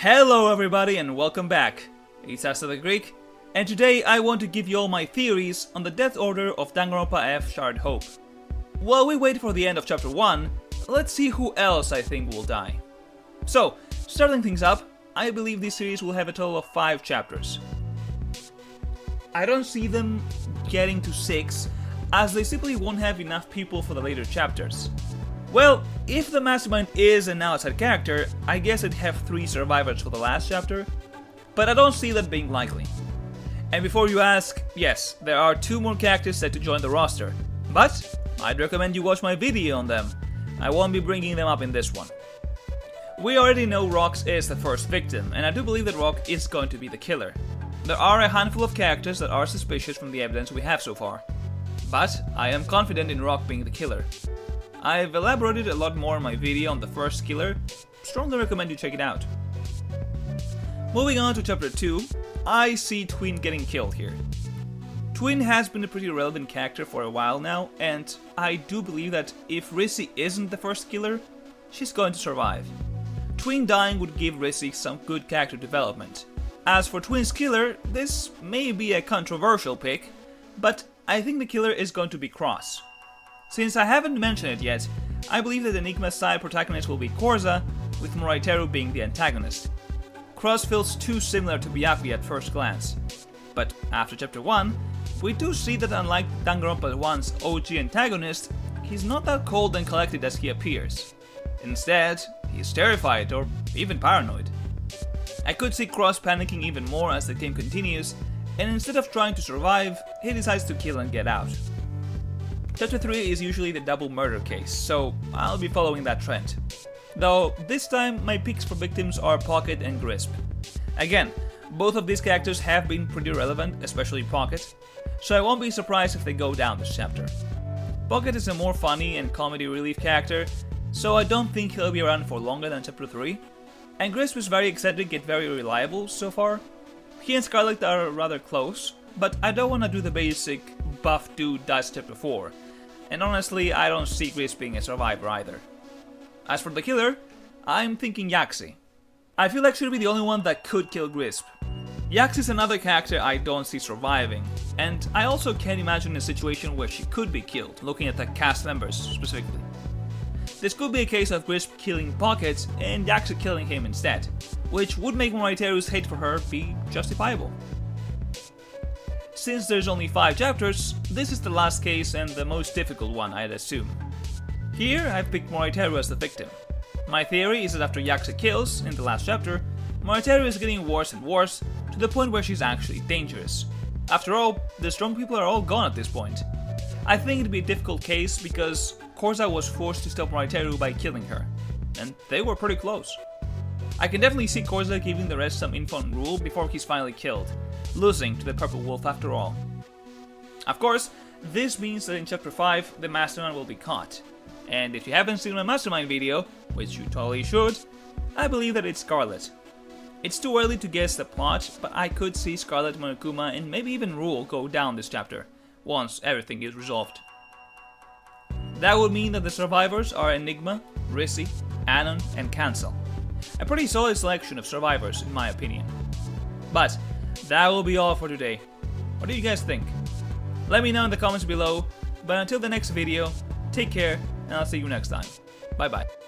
Hello everybody and welcome back. It's Asta the Greek, and today I want to give you all my theories on the death order of Danganronpa F Shard Hope. While we wait for the end of chapter 1, let's see who else I think will die. So, starting things up, I believe this series will have a total of 5 chapters. I don't see them getting to 6, as they simply won't have enough people for the later chapters. Well, if the mastermind is an outside character, I guess I'd have 3 survivors for the last chapter, but I don't see that being likely. And before you ask, yes, there are 2 more characters set to join the roster, but I'd recommend you watch my video on them. I won't be bringing them up in this one. We already know Rox is the first victim, and I do believe that Rock is going to be the killer. There are a handful of characters that are suspicious from the evidence we have so far, but I am confident in Rock being the killer. I've elaborated a lot more in my video on the first killer, strongly recommend you check it out. Moving on to chapter 2, I see Twin getting killed here. Twin has been a pretty relevant character for a while now, and I do believe that if Rissy isn't the first killer, she's going to survive. Twin dying would give Rissy some good character development. As for Twin's killer, this may be a controversial pick, but I think the killer is going to be Cross. Since I haven't mentioned it yet, I believe that Enigma's side protagonist will be Korza, with Moriteru being the antagonist. Cross feels too similar to Byakuya at first glance, but after chapter 1, we do see that unlike Danganronpa 1's OG antagonist, he's not that cold and collected as he appears. Instead, he's terrified or even paranoid. I could see Cross panicking even more as the game continues, and instead of trying to survive, he decides to kill and get out. Chapter 3 is usually the double murder case, so I'll be following that trend. Though, this time my picks for victims are Pocket and Grisp. Again, both of these characters have been pretty relevant, especially Pocket, so I won't be surprised if they go down this chapter. Pocket is a more funny and comedy relief character, so I don't think he'll be around for longer than chapter 3. And Grisp is very eccentric yet very reliable so far. He and Scarlet are rather close, but I don't want to do the basic buff dude dies chapter 4. And honestly, I don't see Grisp being a survivor either. As for the killer, I'm thinking Yaxi. I feel like she'll be the only one that could kill Grisp. Yaxi is another character I don't see surviving, and I also can't imagine a situation where she could be killed, looking at the cast members specifically. This could be a case of Grisp killing Pocket and Yaxi killing him instead, which would make Moriteru's hate for her be justifiable. Since there's only 5 chapters, this is the last case and the most difficult one, I'd assume. Here, I've picked Moriteru as the victim. My theory is that after Yaxi kills, in the last chapter, Moriteru is getting worse and worse, to the point where she's actually dangerous. After all, the strong people are all gone at this point. I think it'd be a difficult case because Korza was forced to stop Moriteru by killing her, and they were pretty close. I can definitely see Korza giving the rest some info on Rule before he's finally killed, losing to the Purple Wolf after all. Of course, this means that in chapter 5, the Mastermind will be caught. And if you haven't seen my Mastermind video, which you totally should, I believe that it's Scarlet. It's too early to guess the plot, but I could see Scarlet, Monokuma, and maybe even Rule go down this chapter, once everything is resolved. That would mean that the survivors are Enigma, Rissy, Anon, and Cancel. A pretty solid selection of survivors, in my opinion. But that will be all for today. What do you guys think? Let me know in the comments below, but until the next video, take care, and I'll see you next time. Bye bye.